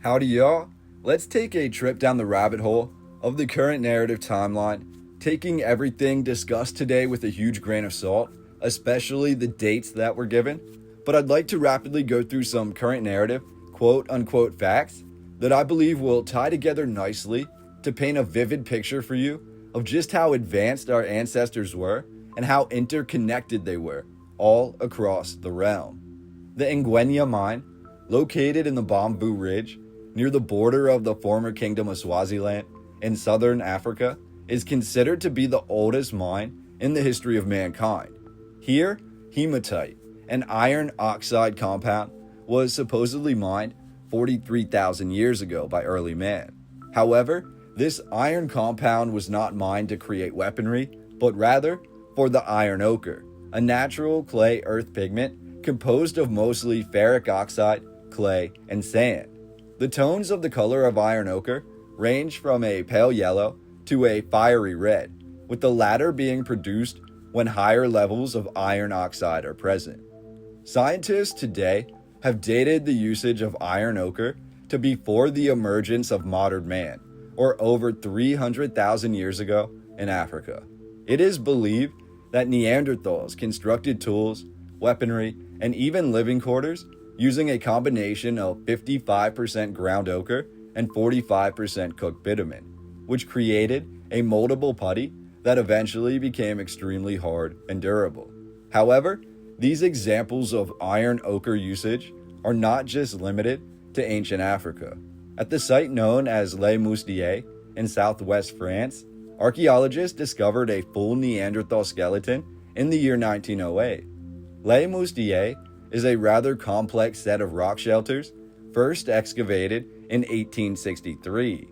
Howdy y'all, let's take a trip down the rabbit hole of the current narrative timeline, taking everything discussed today with a huge grain of salt, especially the dates that were given, but I'd like to rapidly go through some current narrative, quote-unquote facts, that I believe will tie together nicely to paint a vivid picture for you of just how advanced our ancestors were and how interconnected they were all across the realm. The Ingwenya mine, located in the Bamboo Ridge, near the border of the former Kingdom of Swaziland in southern Africa, is considered to be the oldest mine in the history of mankind. Here, hematite, an iron oxide compound, was supposedly mined 43,000 years ago by early man. However, this iron compound was not mined to create weaponry, but rather for the iron ochre, a natural clay earth pigment composed of mostly ferric oxide, clay, and sand. The tones of the color of iron ochre range from a pale yellow to a fiery red, with the latter being produced when higher levels of iron oxide are present. Scientists today have dated the usage of iron ochre to before the emergence of modern man, or over 300,000 years ago in Africa. It is believed that Neanderthals constructed tools, weaponry, and even living quarters using a combination of 55% ground ochre and 45% cooked bitumen, which created a moldable putty that eventually became extremely hard and durable. However, these examples of iron ochre usage are not just limited to ancient Africa. At the site known as Les Moustiers in southwest France, archaeologists discovered a full Neanderthal skeleton in the year 1908. Les Moustiers is a rather complex set of rock shelters, first excavated in 1863.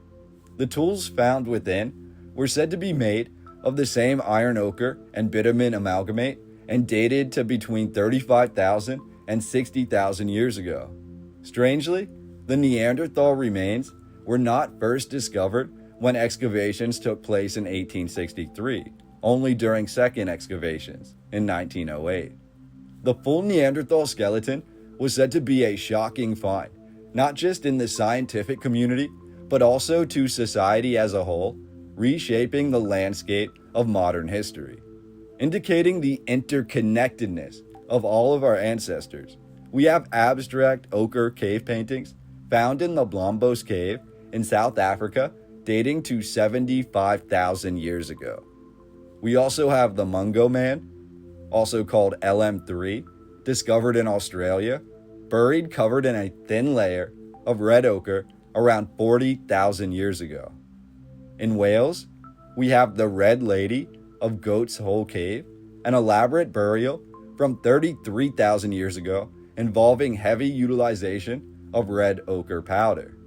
The tools found within were said to be made of the same iron ochre and bitumen amalgamate and dated to between 35,000 and 60,000 years ago. Strangely, the Neanderthal remains were not first discovered when excavations took place in 1863, only during second excavations in 1908. The full Neanderthal skeleton was said to be a shocking find, not just in the scientific community, but also to society as a whole, reshaping the landscape of modern history. Indicating the interconnectedness of all of our ancestors, we have abstract ochre cave paintings found in the Blombos Cave in South Africa, dating to 75,000 years ago. We also have the Mungo Man, also called LM3, discovered in Australia, buried covered in a thin layer of red ochre around 40,000 years ago. In Wales, we have the Red Lady of Goat's Hole Cave, an elaborate burial from 33,000 years ago involving heavy utilization of red ochre powder.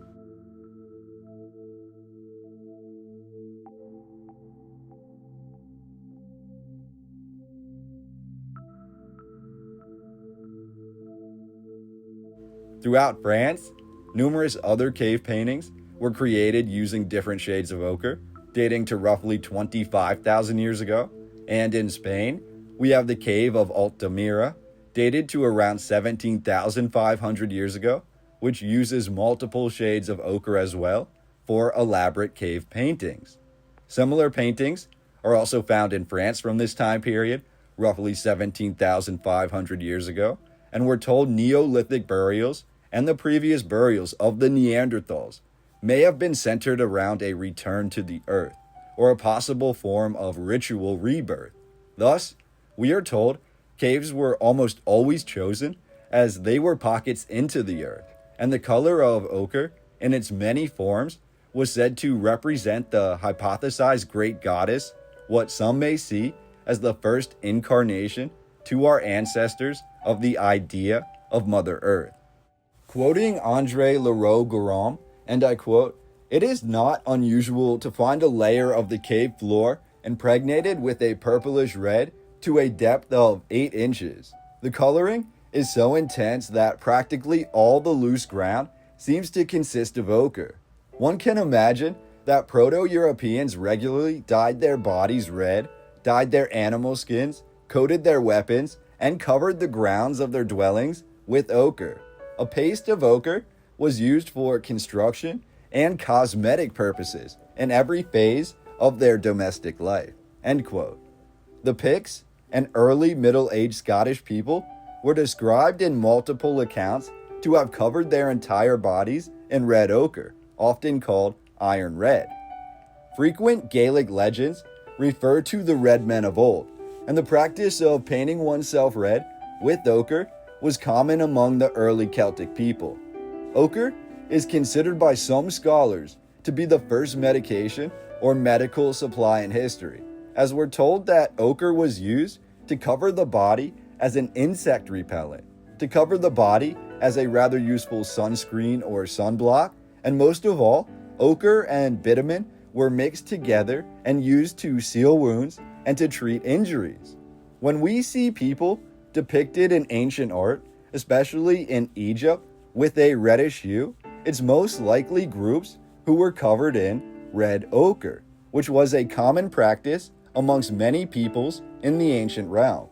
Throughout France, numerous other cave paintings were created using different shades of ochre, dating to roughly 25,000 years ago. And in Spain, we have the Cave of Altamira, dated to around 17,500 years ago, which uses multiple shades of ochre as well for elaborate cave paintings. Similar paintings are also found in France from this time period, roughly 17,500 years ago, and we're told Neolithic burials and the previous burials of the Neanderthals may have been centered around a return to the earth, or a possible form of ritual rebirth. Thus, we are told caves were almost always chosen as they were pockets into the earth, and the color of ochre in its many forms was said to represent the hypothesized great goddess, what some may see as the first incarnation to our ancestors of the idea of Mother Earth. Quoting André Leroux-Gourand, and I quote, "It is not unusual to find a layer of the cave floor impregnated with a purplish red to a depth of 8 inches. The coloring is so intense that practically all the loose ground seems to consist of ochre. One can imagine that Proto-Europeans regularly dyed their bodies red, dyed their animal skins, coated their weapons, and covered the grounds of their dwellings with ochre. A paste of ochre was used for construction and cosmetic purposes in every phase of their domestic life. End quote. The Picts, an early middle-aged Scottish people, were described in multiple accounts to have covered their entire bodies in red ochre, often called iron red. Frequent Gaelic legends refer to the red men of old, and the practice of painting oneself red with ochre was common among the early Celtic people. Ochre is considered by some scholars to be the first medication or medical supply in history, as we're told that ochre was used to cover the body as an insect repellent, to cover the body as a rather useful sunscreen or sunblock, and most of all, ochre and bitumen were mixed together and used to seal wounds and to treat injuries. When we see people depicted in ancient art, especially in Egypt, with a reddish hue, it's most likely groups who were covered in red ochre, which was a common practice amongst many peoples in the ancient realm.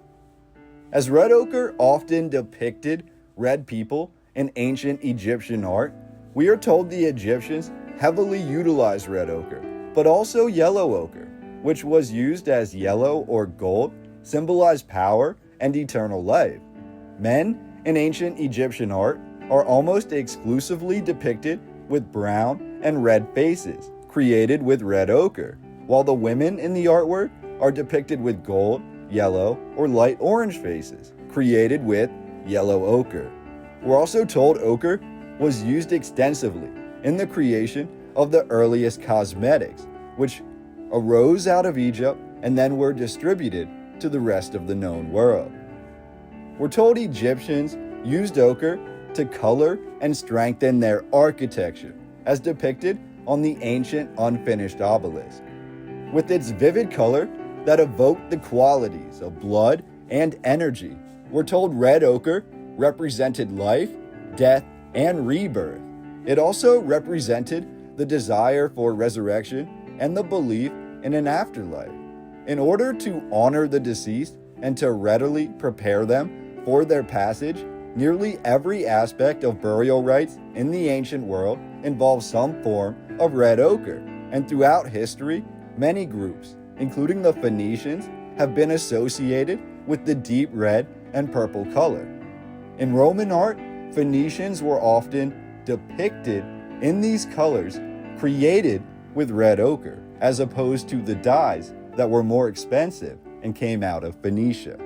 As red ochre often depicted red people in ancient Egyptian art, we are told the Egyptians heavily utilized red ochre, but also yellow ochre, which was used as yellow or gold, symbolized power and eternal life. Men in ancient Egyptian art are almost exclusively depicted with brown and red faces, created with red ochre, while the women in the artwork are depicted with gold, yellow, or light orange faces, created with yellow ochre. We're also told ochre was used extensively in the creation of the earliest cosmetics, which arose out of Egypt and then were distributed to the rest of the known world. We're told Egyptians used ochre to color and strengthen their architecture, as depicted on the ancient unfinished obelisk. With its vivid color that evoked the qualities of blood and energy, we're told red ochre represented life, death, and rebirth. It also represented the desire for resurrection and the belief in an afterlife. In order to honor the deceased and to readily prepare them for their passage, nearly every aspect of burial rites in the ancient world involves some form of red ochre, and throughout history, many groups, including the Phoenicians, have been associated with the deep red and purple color. In Roman art, Phoenicians were often depicted in these colors created with red ochre, as opposed to the dyes that were more expensive and came out of Phoenicia.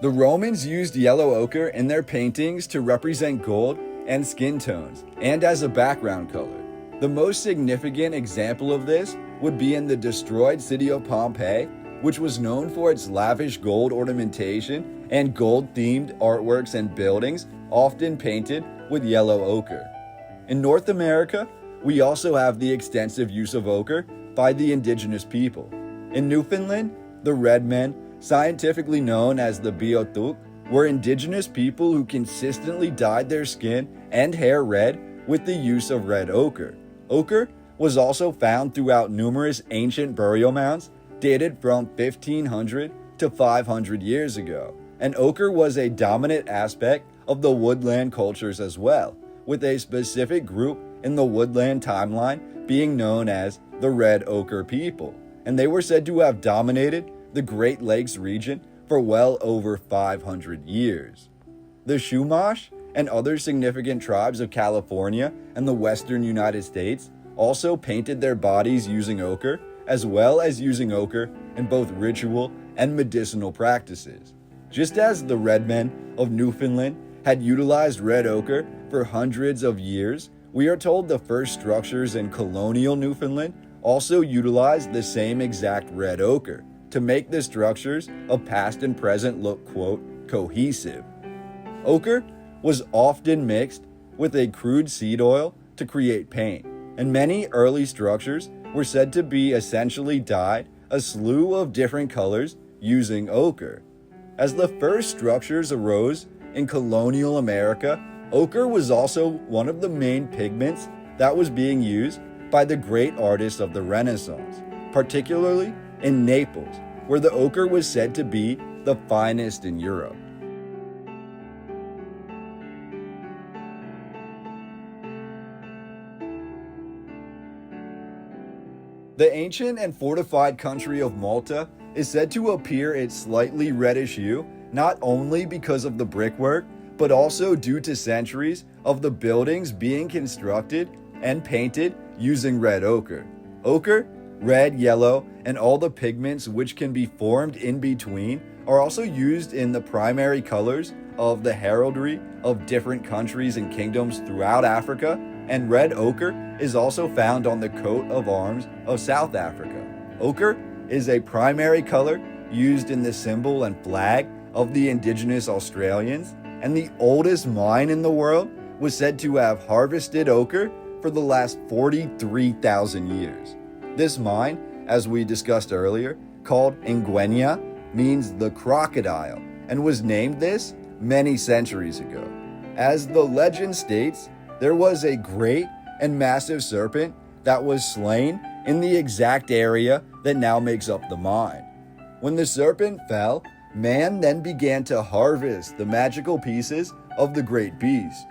The Romans used yellow ochre in their paintings to represent gold and skin tones, and as a background color. The most significant example of this would be in the destroyed city of Pompeii, which was known for its lavish gold ornamentation and gold-themed artworks and buildings, often painted with yellow ochre. In North America, we also have the extensive use of ochre by the indigenous people. In Newfoundland, the red men, scientifically known as the Beothuk, were indigenous people who consistently dyed their skin and hair red with the use of red ochre. Ochre was also found throughout numerous ancient burial mounds dated from 1500 to 500 years ago, and ochre was a dominant aspect of the woodland cultures as well, with a specific group in the woodland timeline being known as the Red Ochre people, and they were said to have dominated the Great Lakes region for well over 500 years. The Chumash and other significant tribes of California and the western United States also painted their bodies using ochre, as well as using ochre in both ritual and medicinal practices. Just as the red men of Newfoundland had utilized red ochre for hundreds of years, we are told the first structures in colonial Newfoundland also utilized the same exact red ochre to make the structures of past and present look, quote, cohesive. Ochre was often mixed with a crude seed oil to create paint, and many early structures were said to be essentially dyed a slew of different colors using ochre. As the first structures arose in colonial America, ochre was also one of the main pigments that was being used by the great artists of the Renaissance, particularly in Naples, where the ochre was said to be the finest in Europe. The ancient and fortified country of Malta is said to appear its slightly reddish hue not only because of the brickwork, but also due to centuries of the buildings being constructed and painted using red ochre. Ochre, red, yellow, and all the pigments which can be formed in between are also used in the primary colors of the heraldry of different countries and kingdoms throughout Africa, and red ochre is also found on the coat of arms of South Africa. Ochre is a primary color used in the symbol and flag of the indigenous Australians, and the oldest mine in the world was said to have harvested ochre for the last 43,000 years. This mine, as we discussed earlier, called Ingwenya, means the crocodile, and was named this many centuries ago. As the legend states, there was a great and massive serpent that was slain in the exact area that now makes up the mine. When the serpent fell, man then began to harvest the magical pieces of the great beast.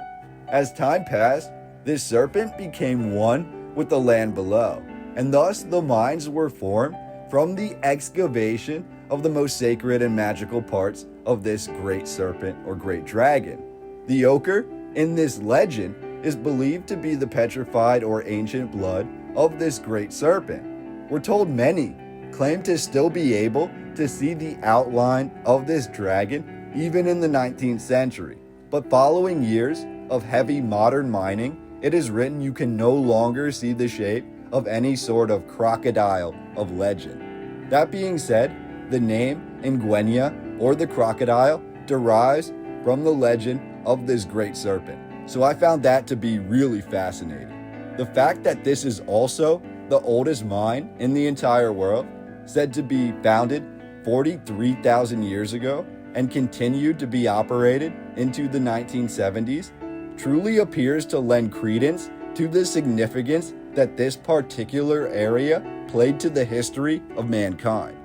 As time passed, this serpent became one with the land below, and thus the mines were formed from the excavation of the most sacred and magical parts of this great serpent or great dragon. The ochre in this legend is believed to be the petrified or ancient blood of this great serpent. We're told many claim to still be able to see the outline of this dragon even in the 19th century, but following years of heavy modern mining, it is written you can no longer see the shape of any sort of crocodile of legend. That being said, the name Ingwenya, or the crocodile, derives from the legend of this great serpent. So I found that to be really fascinating. The fact that this is also the oldest mine in the entire world, said to be founded 43,000 years ago and continued to be operated into the 1970s, truly appears to lend credence to the significance that this particular area played to the history of mankind.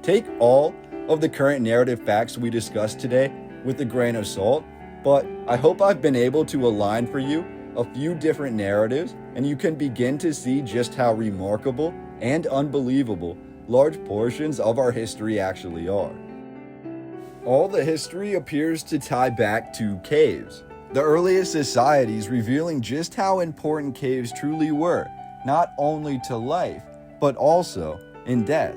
Take all of the current narrative facts we discussed today with a grain of salt, but I hope I've been able to align for you a few different narratives, and you can begin to see just how remarkable and unbelievable large portions of our history actually are. All the history appears to tie back to caves, the earliest societies revealing just how important caves truly were, not only to life, but also in death.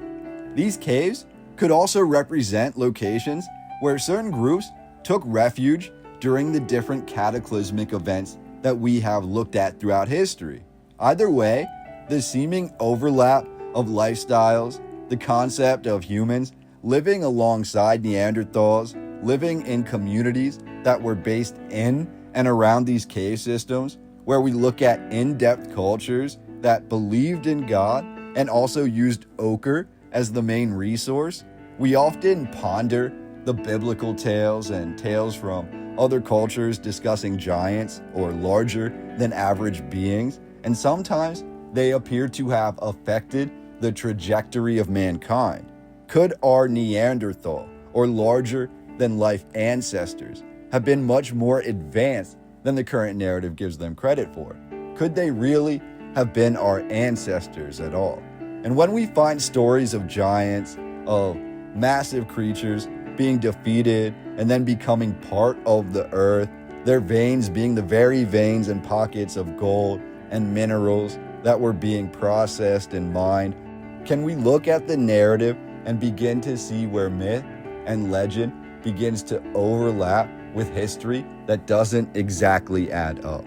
These caves could also represent locations where certain groups took refuge during the different cataclysmic events that we have looked at throughout history. Either way, the seeming overlap of lifestyles, the concept of humans living alongside Neanderthals, living in communities that were based in and around these cave systems, where we look at in-depth cultures that believed in God and also used ochre as the main resource. We often ponder the biblical tales and tales from other cultures discussing giants or larger than average beings, and sometimes they appear to have affected the trajectory of mankind. Could our Neanderthal or larger than life ancestors have been much more advanced than the current narrative gives them credit for? Could they really have been our ancestors at all? And when we find stories of giants, of massive creatures being defeated and then becoming part of the earth, their veins being the very veins and pockets of gold and minerals that were being processed and mined, can we look at the narrative and begin to see where myth and legend begins to overlap with history that doesn't exactly add up?